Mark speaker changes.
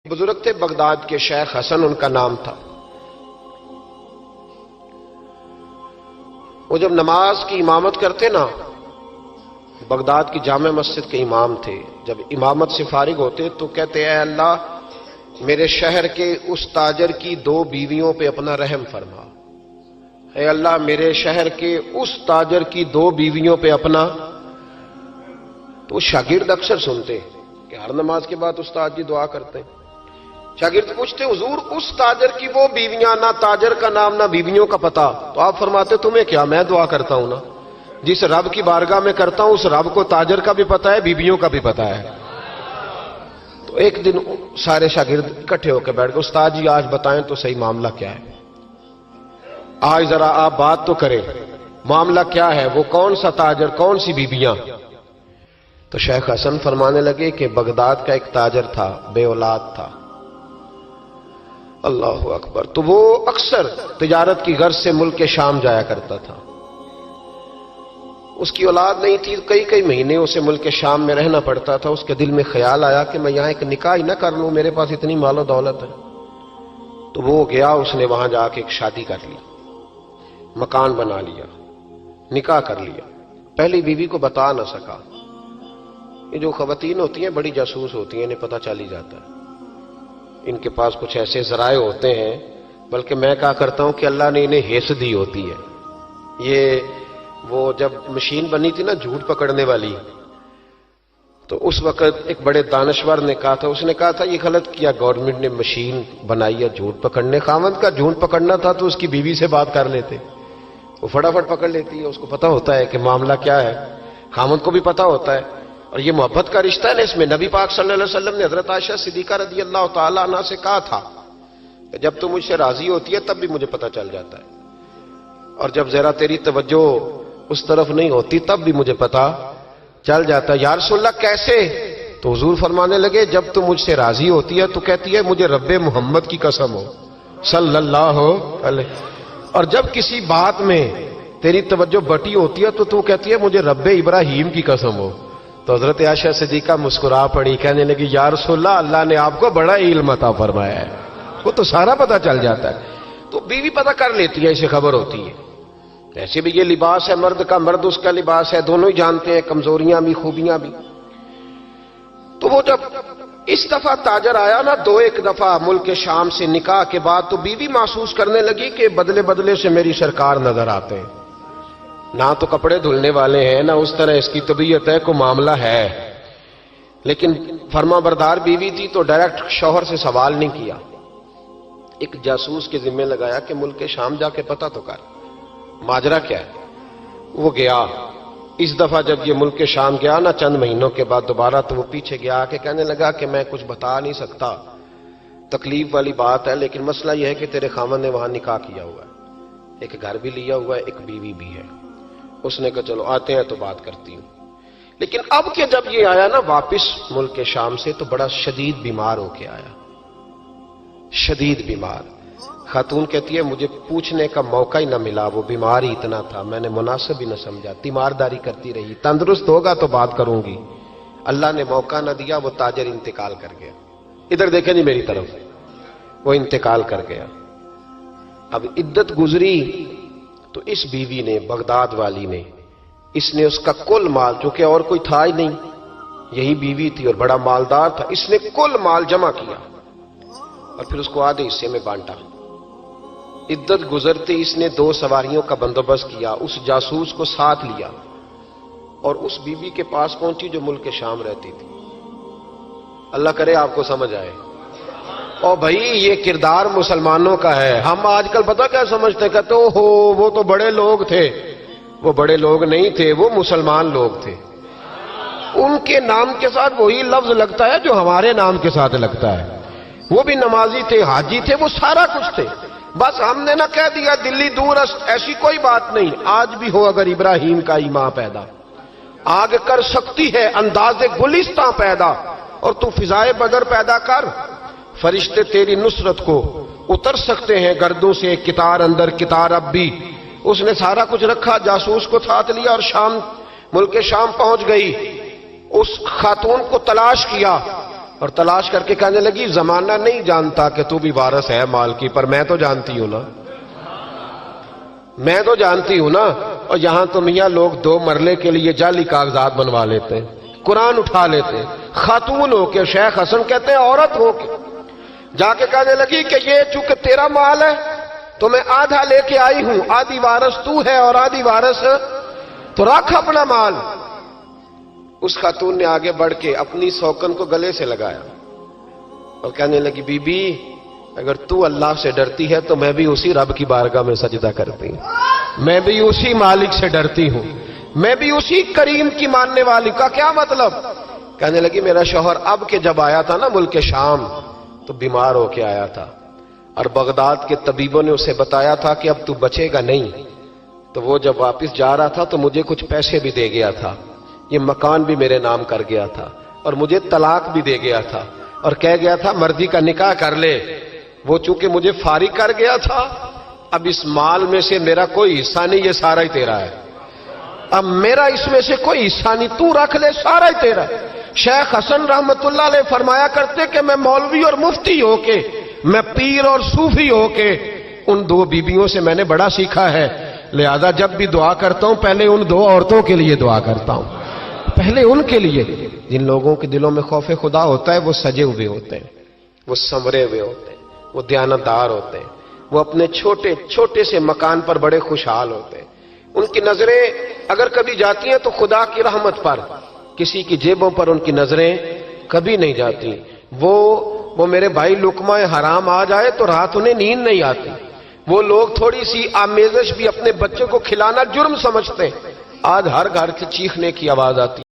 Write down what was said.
Speaker 1: بزرگ تھے بغداد کے، شیخ حسن ان کا نام تھا۔ وہ جب نماز کی امامت کرتے نا، بغداد کی جامع مسجد کے امام تھے، جب امامت سے فارغ ہوتے تو کہتے اے اللہ میرے شہر کے اس تاجر کی 2 بیویوں پہ اپنا رحم فرما، اے اللہ میرے شہر کے اس تاجر کی 2 بیویوں پہ اپنا۔ تو شاگرد اکثر سنتے کہ ہر نماز کے بعد استاد جی دعا کرتے ہیں۔ شاگرد پوچھتے حضور اس تاجر کی وہ بیویاں، نہ تاجر کا نام نہ بیویوں کا پتہ، تو آپ فرماتے تمہیں کیا، میں دعا کرتا ہوں نا، جس رب کی بارگاہ میں کرتا ہوں اس رب کو تاجر کا بھی پتہ ہے، بیویوں کا بھی پتہ ہے۔ تو ایک دن سارے شاگرد اکٹھے ہو کے بیٹھ گئے، استاد جی آج بتائیں تو صحیح معاملہ کیا ہے، آج ذرا آپ بات تو کریں، معاملہ کیا ہے، وہ کون سا تاجر، کون سی بیویاں؟ تو شیخ حسن فرمانے لگے کہ بغداد کا ایک تاجر تھا، بے اولاد تھا۔ اللہ اکبر۔ تو وہ اکثر تجارت کی غرض سے ملک کے شام جایا کرتا تھا، اس کی اولاد نہیں تھی، کئی مہینے اسے ملک کے شام میں رہنا پڑتا تھا۔ اس کے دل میں خیال آیا کہ میں یہاں ایک نکاح ہی نہ کر لوں، میرے پاس اتنی مال و دولت ہے۔ تو وہ گیا، اس نے وہاں جا کے ایک شادی کر لی، مکان بنا لیا، نکاح کر لیا۔ پہلی بیوی کو بتا نہ سکا۔ یہ جو خواتین ہوتی ہیں بڑی جاسوس ہوتی ہیں، انہیں پتہ چل ہی جاتا ہے، ان کے پاس کچھ ایسے ذرائع ہوتے ہیں، بلکہ میں کہا کرتا ہوں کہ اللہ نے انہیں حس دی ہوتی ہے۔ یہ وہ جب مشین بنی تھی نا جھوٹ پکڑنے والی، تو اس وقت ایک بڑے دانشور نے کہا تھا، اس نے کہا تھا یہ غلط کیا گورنمنٹ نے مشین بنائی ہے جھوٹ پکڑنے، خاوند کا جھوٹ پکڑنا تھا تو اس کی بیوی سے بات کر لیتے، وہ فٹافٹ پکڑ لیتی ہے، اس کو پتہ ہوتا ہے کہ معاملہ کیا ہے، خاوند کو بھی پتہ ہوتا ہے۔ اور یہ محبت کا رشتہ ہے نا، اس میں نبی پاک صلی اللہ علیہ وسلم نے حضرت عائشہ صدیقہ رضی اللہ تعالی عنہ سے کہا تھا کہ جب تم مجھ سے راضی ہوتی ہے تب بھی مجھے پتہ چل جاتا ہے، اور جب ذرا تیری توجہ اس طرف نہیں ہوتی تب بھی مجھے پتہ چل جاتا ہے۔ یا رسول اللہ کیسے؟ تو حضور فرمانے لگے جب تم مجھ سے راضی ہوتی ہے تو کہتی ہے مجھے رب محمد کی قسم ہو صلی اللہ علیہ، اور جب کسی بات میں تیری توجہ بٹی ہوتی ہے تو تو کہتی ہے مجھے رب ابراہیم کی قسم ہو۔ تو حضرت عائشہ صدیقہ مسکرا پڑی، کہنے لگی یا رسول اللہ اللہ نے آپ کو بڑا علم عطا فرمایا ہے، وہ تو سارا پتہ چل جاتا ہے۔ تو بیوی پتہ کر لیتی ہے، اسے خبر ہوتی ہے۔ ایسے بھی یہ لباس ہے مرد کا، مرد اس کا لباس ہے، دونوں ہی جانتے ہیں، کمزوریاں بھی خوبیاں بھی۔ تو وہ جب اس دفعہ تاجر آیا نا، 2-1 دفعہ ملک شام سے نکاح کے بعد، تو بیوی محسوس کرنے لگی کہ بدلے بدلے سے میری سرکار نظر آتے ہیں، نہ تو کپڑے دھلنے والے ہیں، نہ اس طرح اس کی طبیعت ہے، کوئی معاملہ ہے۔ لیکن فرما بردار بیوی تھی تو ڈائریکٹ شوہر سے سوال نہیں کیا، ایک جاسوس کے ذمہ لگایا کہ ملک شام جا کے پتہ تو کر ماجرا کیا ہے۔ وہ گیا، اس دفعہ جب یہ ملک شام گیا نا چند مہینوں کے بعد دوبارہ، تو وہ پیچھے گیا کہ کہنے لگا کہ میں کچھ بتا نہیں سکتا، تکلیف والی بات ہے، لیکن مسئلہ یہ ہے کہ تیرے خاوند نے وہاں نکاح کیا ہوا ہے، ایک گھر بھی لیا ہوا ہے، ایک بیوی بھی ہے۔ اس نے کہا چلو آتے ہیں تو بات کرتی ہوں۔ لیکن اب کہ جب یہ آیا نا واپس ملک شام سے تو بڑا شدید بیمار ہو کے آیا، شدید بیمار۔ خاتون کہتی ہے مجھے پوچھنے کا موقع ہی نہ ملا، وہ بیمار ہی اتنا تھا، میں نے مناسب ہی نہ سمجھا، تیمارداری کرتی رہی، تندرست ہوگا تو بات کروں گی، اللہ نے موقع نہ دیا، وہ تاجر انتقال کر گیا۔ ادھر دیکھیں جی میری طرف، وہ انتقال کر گیا۔ اب عدت گزری تو اس بیوی نے، بغداد والی نے، اس نے اس کا کل مال، چونکہ اور کوئی تھا ہی نہیں، یہی بیوی تھی اور بڑا مالدار تھا، اس نے کل مال جمع کیا اور پھر اس کو آدھے حصے میں بانٹا۔ عدت گزرتے اس نے 2 سواریوں کا بندوبست کیا، اس جاسوس کو ساتھ لیا اور اس بیوی کے پاس پہنچی جو ملک شام رہتی تھی۔ اللہ کرے آپ کو سمجھ آئے۔ اور بھائی یہ کردار مسلمانوں کا ہے، ہم آج کل پتہ کیا سمجھتے، کہتے ہو وہ تو بڑے لوگ تھے، وہ بڑے لوگ نہیں تھے، وہ مسلمان لوگ تھے، ان کے نام کے ساتھ وہی لفظ لگتا ہے جو ہمارے نام کے ساتھ لگتا ہے، وہ بھی نمازی تھے، حاجی تھے، وہ سارا کچھ تھے، بس ہم نے نہ کہہ دیا دلی دور است، ایسی کوئی بات نہیں۔ آج بھی ہو اگر ابراہیم کا ایمان پیدا، آگ کر سکتی ہے انداز گلستاں پیدا، اور تو فضائے بدر پیدا کر، فرشتے تیری نصرت کو اتر سکتے ہیں گردوں سے، کتار اندر کتار اب بھی۔ اس نے سارا کچھ رکھا، جاسوس کو ساتھ لیا اور شام، ملک شام پہنچ گئی، اس خاتون کو تلاش کیا، اور تلاش کر کے کہنے لگی زمانہ نہیں جانتا کہ تو بھی وارث ہے مال کی، پر میں تو جانتی ہوں نا، میں تو جانتی ہوں نا۔ اور یہاں تو میاں لوگ 2 مرلے کے لیے جعلی کاغذات بنوا لیتے ہیں، قرآن اٹھا لیتے ہیں، خاتون ہو کے، شیخ حسن کہتے ہیں عورت ہو کے جا کے کہنے لگی کہ یہ چونکہ تیرا مال ہے تو میں آدھا لے کے آئی ہوں، آدھی وارث تو ہے اور آدھی وارث تو رکھ اپنا مال۔ اس خاتون نے آگے بڑھ کے اپنی سوکن کو گلے سے لگایا اور کہنے لگی بی بی اگر تو اللہ سے ڈرتی ہے تو میں بھی اسی رب کی بارگاہ میں سجدہ کرتی ہوں، میں بھی اسی مالک سے ڈرتی ہوں، میں بھی اسی کریم کی ماننے والی۔ کا کیا مطلب؟ کہنے لگی میرا شوہر اب کے جب آیا تھا نا ملک شام تو بیمار ہو کے آیا تھا اور بغداد کے طبیبوں نے اسے بتایا تھا کہ اب تو بچے گا نہیں، تو وہ جب واپس جا رہا تھا تو مجھے کچھ پیسے بھی دے گیا تھا، یہ مکان بھی میرے نام کر گیا تھا اور مجھے طلاق بھی دے گیا تھا اور کہہ گیا تھا مرضی کا نکاح کر لے۔ وہ چونکہ مجھے فارغ کر گیا تھا، اب اس مال میں سے میرا کوئی حصہ نہیں، یہ سارا ہی تیرا ہے، اب میرا اس میں سے کوئی حصہ نہیں، تو رکھ لے، سارا ہی تیرا ہے۔ شیخ حسن رحمت اللہ علیہ فرمایا کرتے کہ میں مولوی اور مفتی ہو کے، میں پیر اور صوفی ہو کے ان 2 بیبیوں سے میں نے بڑا سیکھا ہے، لہذا جب بھی دعا کرتا ہوں پہلے ان 2 عورتوں کے لیے دعا کرتا ہوں، پہلے ان کے لیے۔ جن لوگوں کے دلوں میں خوف خدا ہوتا ہے وہ سجے ہوئے ہوتے ہیں، وہ سنورے ہوئے ہوتے ہیں، وہ دیانتدار ہوتے ہیں، وہ اپنے چھوٹے چھوٹے سے مکان پر بڑے خوشحال ہوتے ہیں۔ ان کی نظریں اگر کبھی جاتی ہیں تو خدا کی رحمت پر، کسی کی جیبوں پر ان کی نظریں کبھی نہیں جاتی۔ وہ میرے بھائی لقمہ حرام آ جائے تو رات انہیں نیند نہیں آتی۔ وہ لوگ تھوڑی سی آمیزش بھی اپنے بچوں کو کھلانا جرم سمجھتے ہیں، آج ہر گھر سے چیخنے کی آواز آتی